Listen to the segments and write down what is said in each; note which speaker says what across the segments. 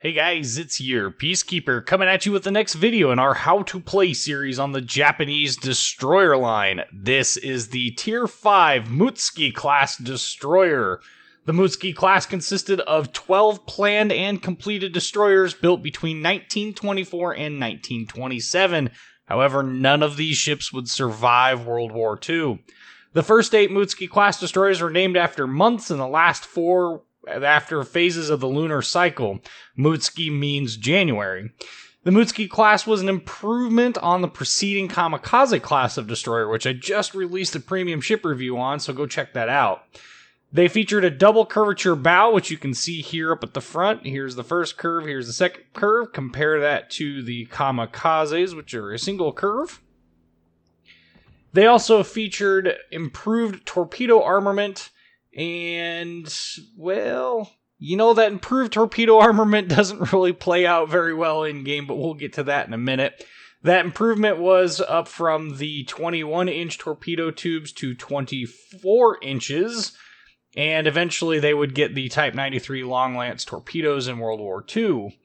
Speaker 1: Hey guys, it's your Peacekeeper coming at you with the next video in our How to Play series on the Japanese destroyer line. This is the Tier 5 Mutsuki class destroyer. The Mutsuki class consisted of 12 planned and completed destroyers built between 1924 and 1927. However, none of these ships would survive World War II. The first 8 Mutsuki class destroyers were named after months, and the last 4 after phases of the lunar cycle. Mutsuki means January. The Mutsuki class was an improvement on the preceding Kamikaze class of destroyer, which I just released a premium ship review on, so go check that out. They featured a double curvature bow, which you can see here up at the front. Here's the first curve, here's the second curve. Compare that to the Kamikazes, which are a single curve. They also featured improved torpedo armament. And, well, you know, that improved torpedo armament doesn't really play out very well in-game, but we'll get to that in a minute. That improvement was up from the 21-inch torpedo tubes to 24 inches, and eventually they would get the Type 93 Long Lance torpedoes in World War II.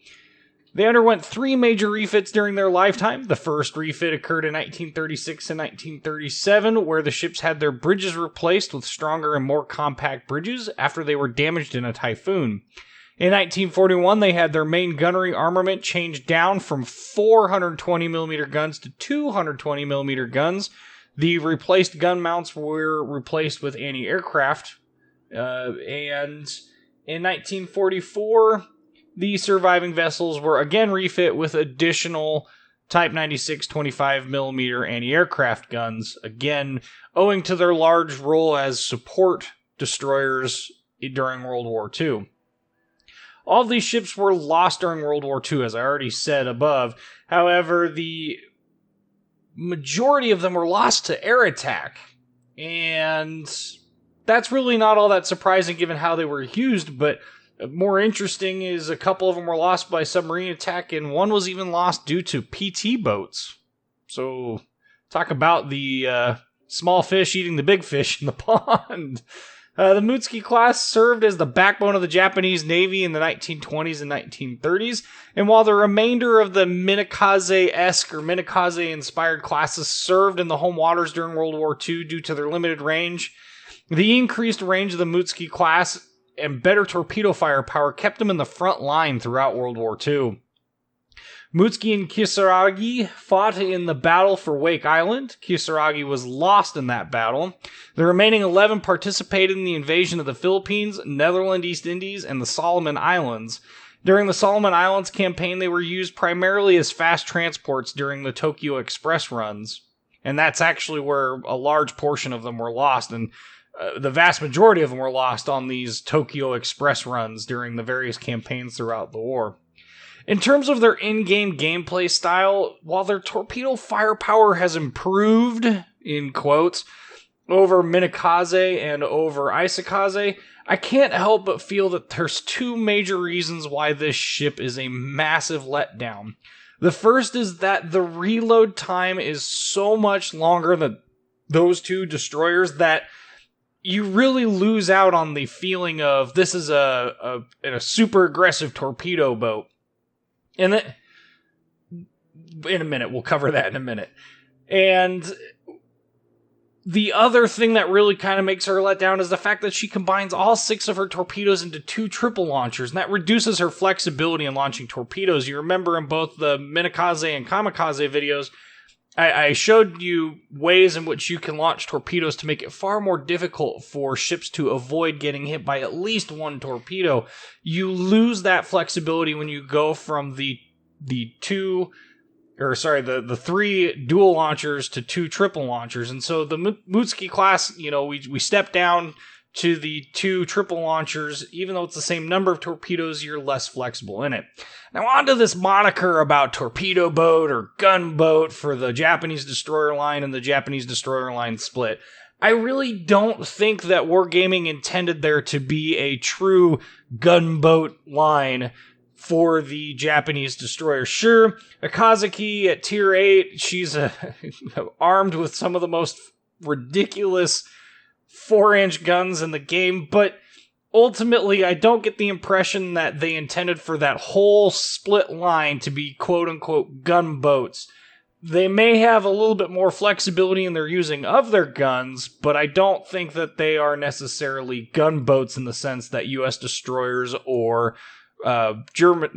Speaker 1: They underwent 3 major refits during their lifetime. The first refit occurred in 1936 and 1937, where the ships had their bridges replaced with stronger and more compact bridges after they were damaged in a typhoon. In 1941, they had their main gunnery armament changed down from 420mm guns to 220mm guns. The replaced gun mounts were replaced with anti-aircraft. And in 1944... the surviving vessels were again refit with additional Type 96 25mm anti-aircraft guns, again owing to their large role as support destroyers during World War II. All of these ships were lost during World War II, as I already said above. However, the majority of them were lost to air attack, and that's really not all that surprising given how they were used, but more interesting is a couple of them were lost by submarine attack, and one was even lost due to PT boats. So, talk about the small fish eating the big fish in the pond. The Mutsuki class served as the backbone of the Japanese Navy in the 1920s and 1930s, and while the remainder of the Minekaze-esque or Minekaze-inspired classes served in the home waters during World War II due to their limited range, the increased range of the Mutsuki class and better torpedo firepower kept them in the front line throughout World War II. Mutsuki and Kisaragi fought in the battle for Wake Island. Kisaragi was lost in that battle. The remaining 11 participated in the invasion of the Philippines, Netherlands, East Indies, and the Solomon Islands. During the Solomon Islands campaign, they were used primarily as fast transports during the Tokyo Express runs. And that's actually where a large portion of them were lost, and the vast majority of them were lost on these Tokyo Express runs during the various campaigns throughout the war. In terms of their in-game gameplay style, while their torpedo firepower has improved, in quotes, over Minekaze and over Isakaze, I can't help but feel that there's 2 major reasons why this ship is a massive letdown. The first is that the reload time is so much longer than those 2 destroyers that you really lose out on the feeling of this is a super aggressive torpedo boat. And that, in a minute, we'll cover that in a minute. And the other thing that really kind of makes her let down is the fact that she combines all 6 of her torpedoes into 2 triple launchers, and that reduces her flexibility in launching torpedoes. You remember in both the Minekaze and Kamikaze videos, I showed you ways in which you can launch torpedoes to make it far more difficult for ships to avoid getting hit by at least 1 torpedo. You lose that flexibility when you go from the 3 dual launchers to 2 triple launchers. And so the Mutsuki class, you know, we step down to the 2 triple launchers. Even though it's the same number of torpedoes, you're less flexible in it. Now on to this moniker about torpedo boat or gunboat for the Japanese destroyer line and the Japanese destroyer line split. I really don't think that Wargaming intended there to be a true gunboat line for the Japanese destroyer. Sure, Akazaki at Tier 8, she's armed with some of the most ridiculous 4-inch guns in the game, but ultimately, I don't get the impression that they intended for that whole split line to be quote-unquote gunboats. They may have a little bit more flexibility in their using of their guns, but I don't think that they are necessarily gunboats in the sense that U.S. destroyers or Russian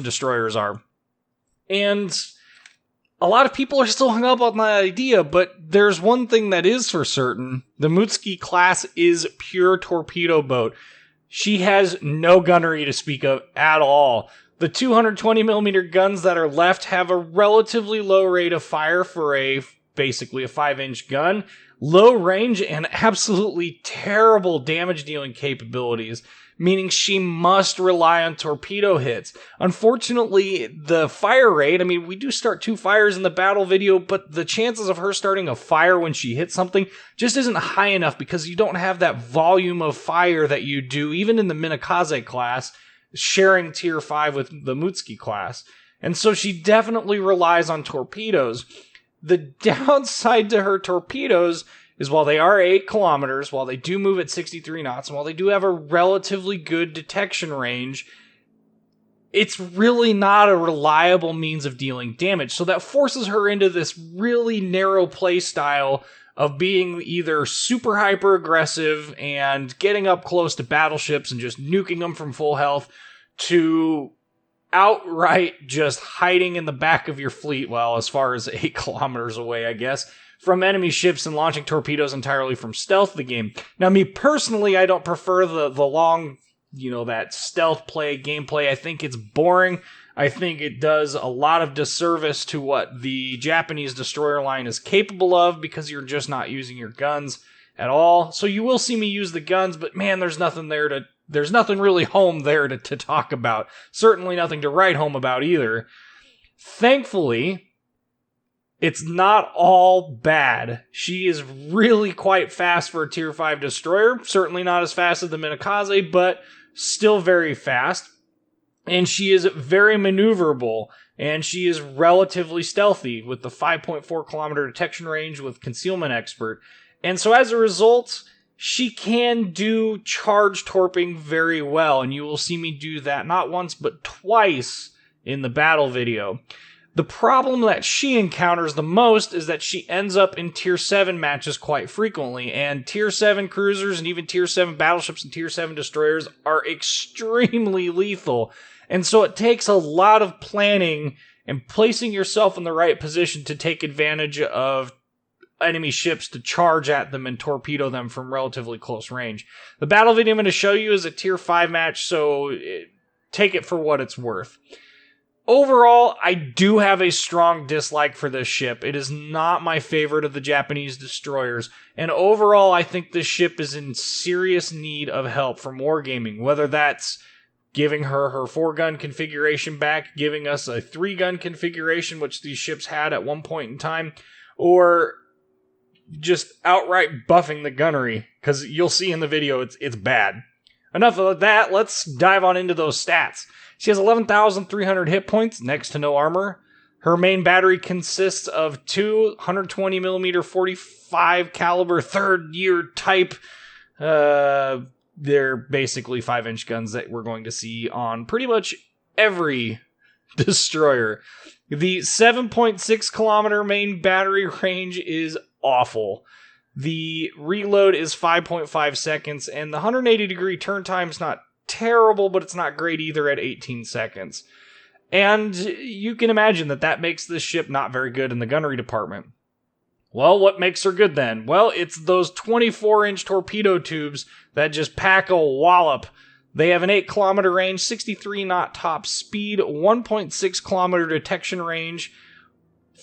Speaker 1: destroyers are. And a lot of people are still hung up on that idea, but there's one thing that is for certain. The Mutsuki class is pure torpedo boat. She has no gunnery to speak of at all. The 220mm guns that are left have a relatively low rate of fire for basically a 5-inch gun, low range, and absolutely terrible damage-dealing capabilities, meaning she must rely on torpedo hits. Unfortunately, the fire rate, I mean, we do start 2 fires in the battle video, but the chances of her starting a fire when she hits something just isn't high enough because you don't have that volume of fire that you do, even in the Minekaze class, sharing tier 5 with the Mutsuki class. And so she definitely relies on torpedoes. The downside to her torpedoes is while they are 8 kilometers, while they do move at 63 knots, and while they do have a relatively good detection range, it's really not a reliable means of dealing damage. So that forces her into this really narrow play style of being either super hyper aggressive and getting up close to battleships and just nuking them from full health, to outright just hiding in the back of your fleet, well, as far as 8 kilometers away, I guess, from enemy ships and launching torpedoes entirely from stealth the game. Now, me personally, I don't prefer the long, that stealth gameplay. I think it's boring. I think it does a lot of disservice to what the Japanese destroyer line is capable of because you're just not using your guns at all. So you will see me use the guns, but man, there's nothing really home there to talk about. Certainly nothing to write home about either. Thankfully, it's not all bad. She is really quite fast for a tier 5 destroyer. Certainly not as fast as the Minekaze, but still very fast. And she is very maneuverable, and she is relatively stealthy with the 5.4 kilometer detection range with Concealment Expert. And so as a result, she can do charge torping very well, and you will see me do that not once but twice in the battle video. The problem that she encounters the most is that she ends up in tier 7 matches quite frequently, and tier 7 cruisers and even tier 7 battleships and tier 7 destroyers are extremely lethal. And so it takes a lot of planning and placing yourself in the right position to take advantage of enemy ships to charge at them and torpedo them from relatively close range. The battle video I'm going to show you is a tier 5 match, so take it for what it's worth. Overall, I do have a strong dislike for this ship. It is not my favorite of the Japanese destroyers, and overall I think this ship is in serious need of help from wargaming, whether that's giving her 4-gun configuration back, giving us a 3-gun configuration, which these ships had at one point in time, or just outright buffing the gunnery, because you'll see in the video it's bad. Enough of that, let's dive on into those stats. She has 11,300 hit points, next to no armor. Her main battery consists of 2 120mm 45 caliber 3rd year type. They're basically 5-inch guns that we're going to see on pretty much every destroyer. The 7.6 kilometer main battery range is awful. The reload is 5.5 seconds, and the 180 degree turn time is not terrible, but it's not great either at 18 seconds. And you can imagine that makes this ship not very good in the gunnery department. Well, what makes her good then? Well, it's those 24-inch torpedo tubes that just pack a wallop. They have an 8-kilometer range, 63-knot top speed, 1.6 kilometer detection range,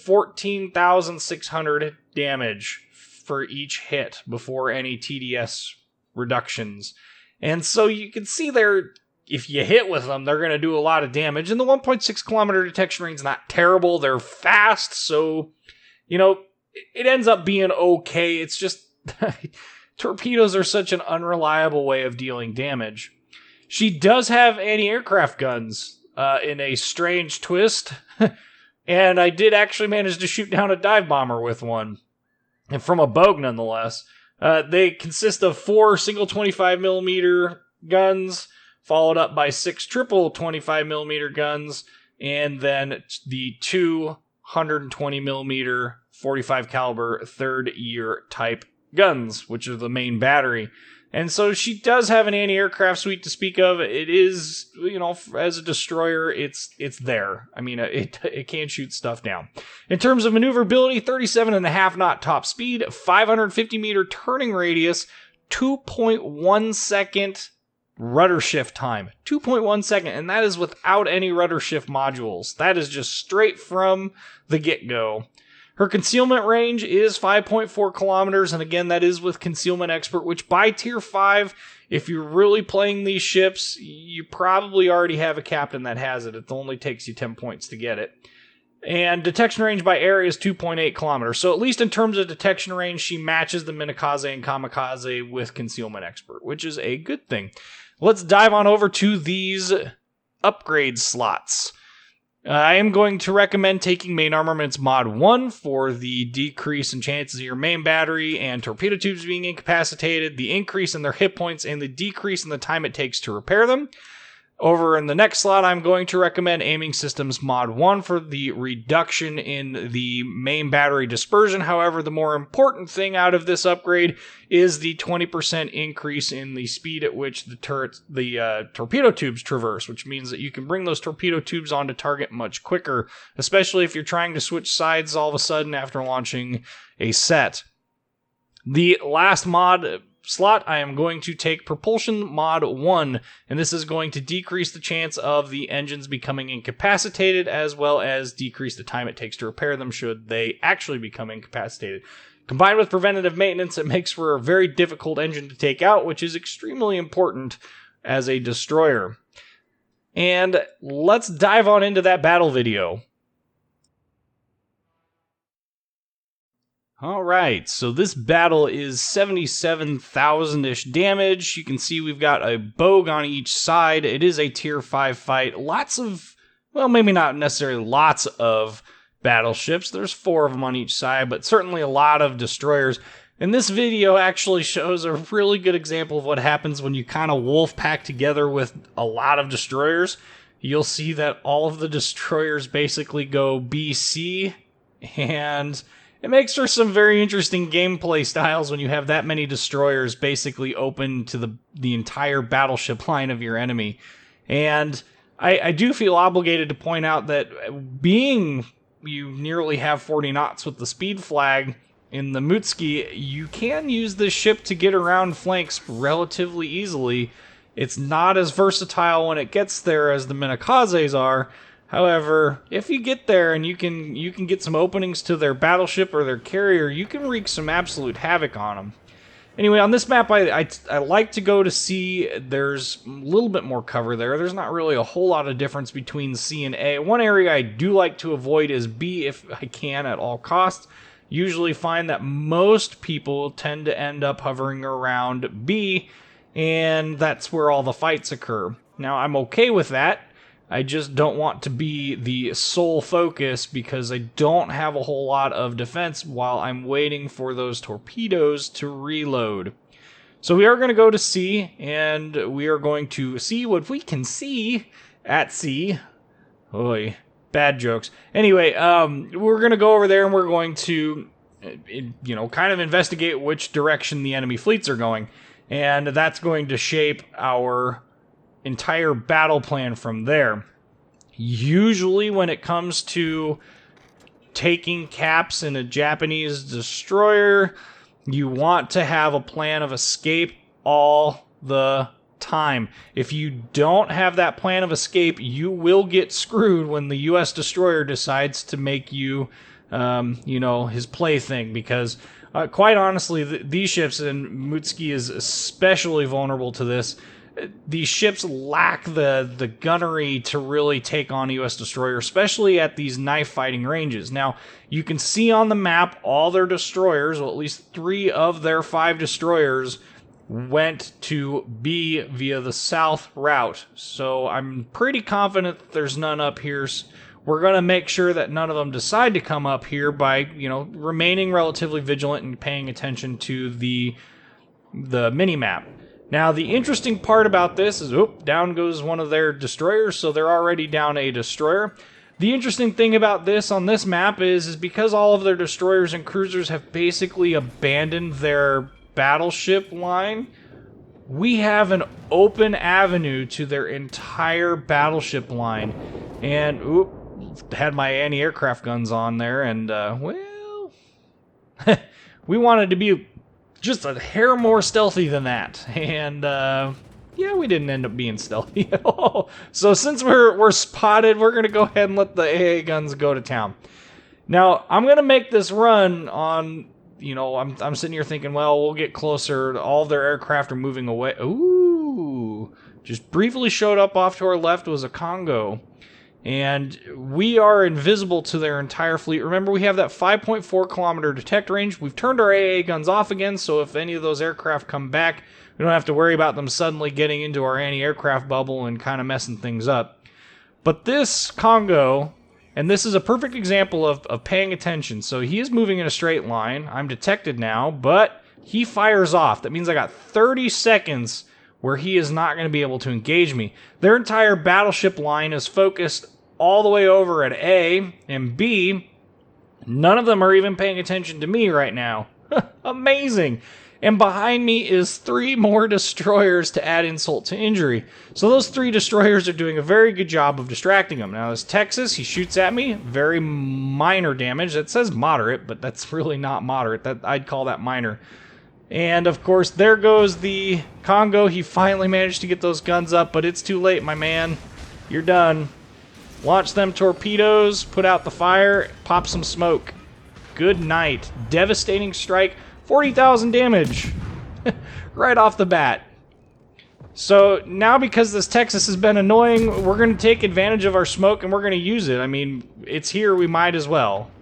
Speaker 1: 14,600 damage for each hit before any TDS reductions. And so you can see there, if you hit with them, they're going to do a lot of damage. And the 1.6 kilometer detection range is not terrible. They're fast, so, it ends up being okay. It's just torpedoes are such an unreliable way of dealing damage. She does have anti-aircraft guns in a strange twist, and I did actually manage to shoot down a dive bomber with one, and from a bogue nonetheless. They consist of 4 single 25mm guns, followed up by 6 triple 25mm guns, and then the 2 120mm 45 caliber third year type guns, which are the main battery. And so she does have an anti-aircraft suite to speak of. It is, as a destroyer, it's there. I mean, it can shoot stuff down. In terms of maneuverability, 37.5 knot top speed, 550 meter turning radius, 2.1 second rudder shift time. 2.1 second, and that is without any rudder shift modules. That is just straight from the get-go. Her concealment range is 5.4 kilometers, and again, that is with Concealment Expert, which by Tier 5, if you're really playing these ships, you probably already have a captain that has it. It only takes you 10 points to get it. And detection range by area is 2.8 kilometers. So at least in terms of detection range, she matches the Minekaze and Kamikaze with Concealment Expert, which is a good thing. Let's dive on over to these upgrade slots. I am going to recommend taking Main Armaments Mod 1 for the decrease in chances of your main battery and torpedo tubes being incapacitated, the increase in their hit points, and the decrease in the time it takes to repair them. Over in the next slot, I'm going to recommend Aiming Systems Mod 1 for the reduction in the main battery dispersion. However, the more important thing out of this upgrade is the 20% increase in the speed at which the torpedo tubes traverse, which means that you can bring those torpedo tubes onto target much quicker, especially if you're trying to switch sides all of a sudden after launching a set. The last mod slot, I am going to take Propulsion Mod 1, and this is going to decrease the chance of the engines becoming incapacitated, as well as decrease the time it takes to repair them should they actually become incapacitated. Combined with preventative maintenance, it makes for a very difficult engine to take out, which is extremely important as a destroyer. And let's dive on into that battle video. Alright, so this battle is 77,000-ish damage. You can see we've got a Bogue on each side. It is a Tier 5 fight. Lots of, well, maybe not necessarily lots of battleships. There's 4 of them on each side, but certainly a lot of destroyers. And this video actually shows a really good example of what happens when you kind of wolf pack together with a lot of destroyers. You'll see that all of the destroyers basically go BC, and it makes for some very interesting gameplay styles when you have that many destroyers basically open to the entire battleship line of your enemy. And I do feel obligated to point out that being you nearly have 40 knots with the speed flag in the Mutsuki, you can use this ship to get around flanks relatively easily. It's not as versatile when it gets there as the Minekazes are. However, if you get there and you can get some openings to their battleship or their carrier, you can wreak some absolute havoc on them. Anyway, on this map, I like to go to C. There's a little bit more cover there. There's not really a whole lot of difference between C and A. One area I do like to avoid is B if I can at all costs. Usually find that most people tend to end up hovering around B, and that's where all the fights occur. Now, I'm okay with that. I just don't want to be the sole focus because I don't have a whole lot of defense while I'm waiting for those torpedoes to reload. So we are going to go to C, and we are going to see what we can see at C. Oy, bad jokes. Anyway, we're going to go over there and we're going to, kind of investigate which direction the enemy fleets are going. And that's going to shape our entire battle plan from there. Usually when it comes to taking caps in a Japanese destroyer, you want to have a plan of escape all the time. If you don't have that plan of escape, you will get screwed when the US destroyer decides to make you, his plaything, because quite honestly, these ships, and Mutsuki is especially vulnerable to this, these ships lack the gunnery to really take on a U.S. destroyer, especially at these knife fighting ranges. Now, you can see on the map all their destroyers, well, at least 3 of their 5 destroyers, went to B via the south route. So I'm pretty confident that there's none up here. We're going to make sure that none of them decide to come up here by, remaining relatively vigilant and paying attention to the mini-map. Now, the interesting part about this is, down goes one of their destroyers, so they're already down a destroyer. The interesting thing about this on this map is because all of their destroyers and cruisers have basically abandoned their battleship line, we have an open avenue to their entire battleship line. And, had my anti-aircraft guns on there, and, well, we wanted to be just a hair more stealthy than that. And, yeah, we didn't end up being stealthy at all. So since we're spotted, we're going to go ahead and let the AA guns go to town. Now, I'm going to make this run on, I'm sitting here thinking, well, we'll get closer. All their aircraft are moving away. Ooh, just briefly showed up off to our left was a Congo. And we are invisible to their entire fleet. Remember, we have that 5.4 kilometer detect range. We've turned our AA guns off again, so if any of those aircraft come back, we don't have to worry about them suddenly getting into our anti-aircraft bubble and kind of messing things up. But this Congo, and this is a perfect example of paying attention. So he is moving in a straight line. I'm detected now, but he fires off. That means I got 30 seconds where he is not going to be able to engage me. Their entire battleship line is focused all the way over at A and B. None of them are even paying attention to me right now. Amazing. And behind me is 3 more destroyers to add insult to injury. So those 3 destroyers are doing a very good job of distracting them. Now this Texas, he shoots at me. Very minor damage. That says moderate, but that's really not moderate. I'd call that minor. And, of course, there goes the Congo. He finally managed to get those guns up, but it's too late, my man. You're done. Launch them torpedoes, put out the fire, pop some smoke. Good night. Devastating strike, 40,000 damage. Right off the bat. So, now because this Texas has been annoying, we're going to take advantage of our smoke and we're going to use it. I mean, it's here, we might as well.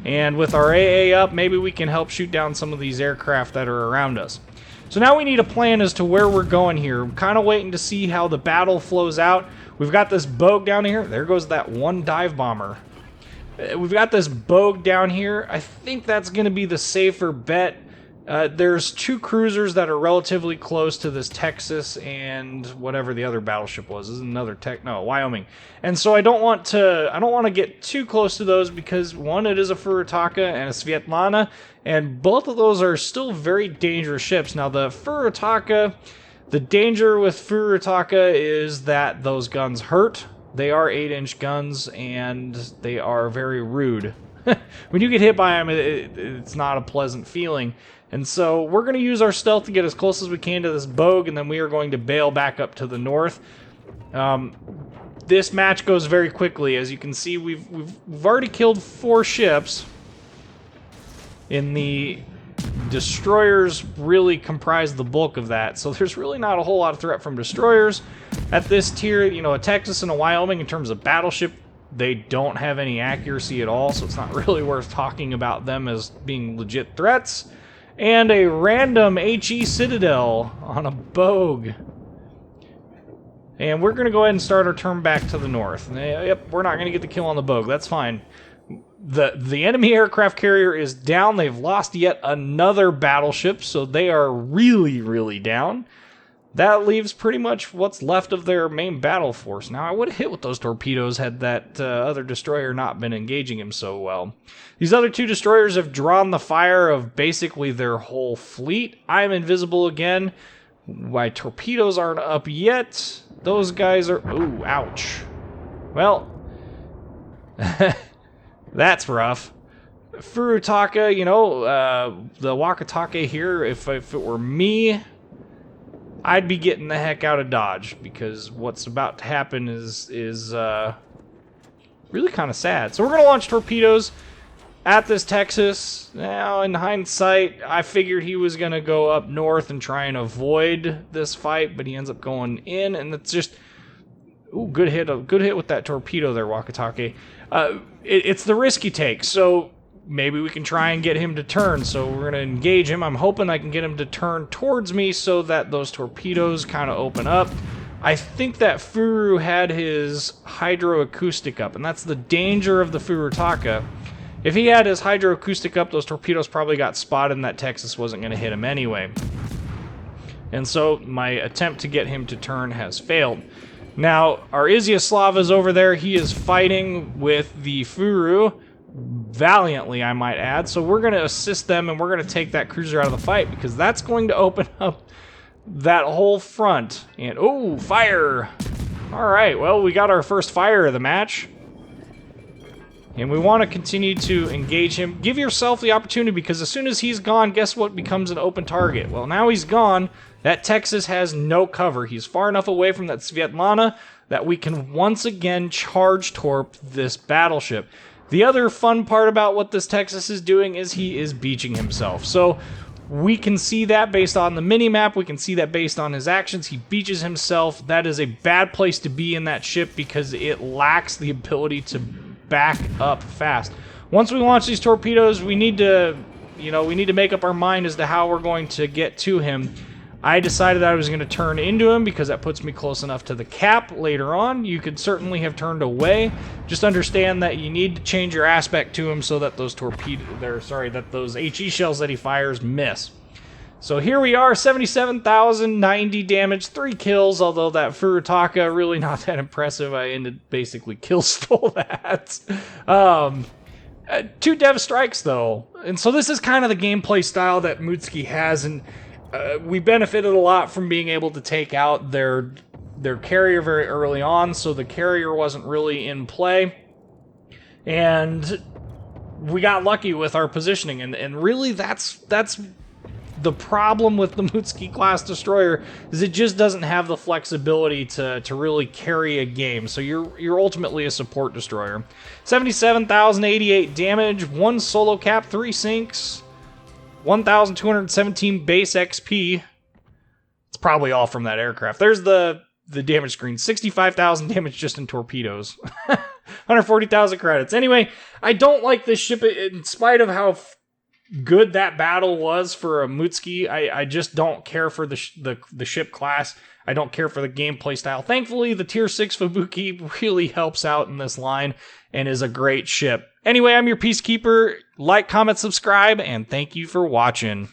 Speaker 1: And with our AA up, maybe we can help shoot down some of these aircraft that are around us. So now we need a plan as to where we're going here. I'm kind of waiting to see how the battle flows out. We've got this bogue down here. There goes that one dive bomber. We've got this bogue down here. I think that's going to be the safer bet. There's 2 cruisers that are relatively close to this Texas and whatever the other battleship was. This is another Wyoming. And so I don't want to get too close to those because one, it is a Furutaka and a Svetlana, and both of those are still very dangerous ships. Now the Furutaka, the danger with Furutaka is that those guns hurt. They are 8-inch guns and they are very rude. When you get hit by them, it's not a pleasant feeling. And so we're going to use our stealth to get as close as we can to this bogue, and then we are going to bail back up to the north. This match goes very quickly. As you can see, we've already killed 4 ships. In the destroyers really comprise the bulk of that, so there's really not a whole lot of threat from destroyers. At this tier, a Texas and a Wyoming in terms of battleship, they don't have any accuracy at all, so it's not really worth talking about them as being legit threats. And a random HE Citadel on a bogue. And we're going to go ahead and start our turn back to the north. Yep, we're not going to get the kill on the bogue. That's fine. The enemy aircraft carrier is down. They've lost yet another battleship, so they are really, really down. That leaves pretty much what's left of their main battle force. Now, I would have hit with those torpedoes had that other destroyer not been engaging him so well. These other 2 destroyers have drawn the fire of basically their whole fleet. I'm invisible again. My torpedoes aren't up yet. Those guys are... Ooh, ouch. Well, that's rough. Furutaka, the Wakatake here, if it were me, I'd be getting the heck out of Dodge, because what's about to happen is really kind of sad. So we're going to launch torpedoes at this Texas. Now, in hindsight, I figured he was going to go up north and try and avoid this fight, but he ends up going in, and it's just... Ooh, good hit with that torpedo there, Wakatake. It's the risk you take. So maybe we can try and get him to turn. So we're going to engage him. I'm hoping I can get him to turn towards me so that those torpedoes kind of open up. I think that Furu had his hydroacoustic up, and that's the danger of the Furutaka. If he had his hydroacoustic up, those torpedoes probably got spotted and that Texas wasn't going to hit him anyway. And so my attempt to get him to turn has failed. Now, our Izyaslava's over there. He is fighting with the Furu, valiantly, I might add. So we're going to assist them, and we're going to take that cruiser out of the fight, because that's going to open up that whole front. And, oh, fire! Alright, well, we got our first fire of the match. And we want to continue to engage him. Give yourself the opportunity, because as soon as he's gone, guess what becomes an open target? Well, now he's gone. That Texas has no cover. He's far enough away from that Svetlana that we can once again charge torp this battleship. The other fun part about what this Texas is doing is he is beaching himself. So we can see that based on the mini-map. We can see that based on his actions. He beaches himself. That is a bad place to be in that ship because it lacks the ability to back up fast. Once we launch these torpedoes, we need to, make up our mind as to how we're going to get to him. I decided that I was going to turn into him because that puts me close enough to the cap later on. You could certainly have turned away. Just understand that you need to change your aspect to him so that those those HE shells that he fires miss. So here we are, 77,090 damage, 3 kills, although that Furutaka, really not that impressive. I basically kill stole that. 2 dev strikes, though. And so this is kind of the gameplay style that Mutsuki has, and we benefited a lot from being able to take out their carrier very early on, so the carrier wasn't really in play. And we got lucky with our positioning, and really that's the problem with the Mutsuki class destroyer, is it just doesn't have the flexibility to really carry a game. So you're ultimately a support destroyer. 77,088 damage, 1 solo cap, 3 sinks, 1,217 base XP. It's probably all from that aircraft. There's the damage screen. 65,000 damage just in torpedoes. 140,000 credits. Anyway, I don't like this ship in spite of how good that battle was for a Mutsuki. I just don't care for the ship class. I don't care for the gameplay style. Thankfully, the Tier 6 Fubuki really helps out in this line and is a great ship. Anyway, I'm your Peacekeeper. Like, comment, subscribe, and thank you for watching.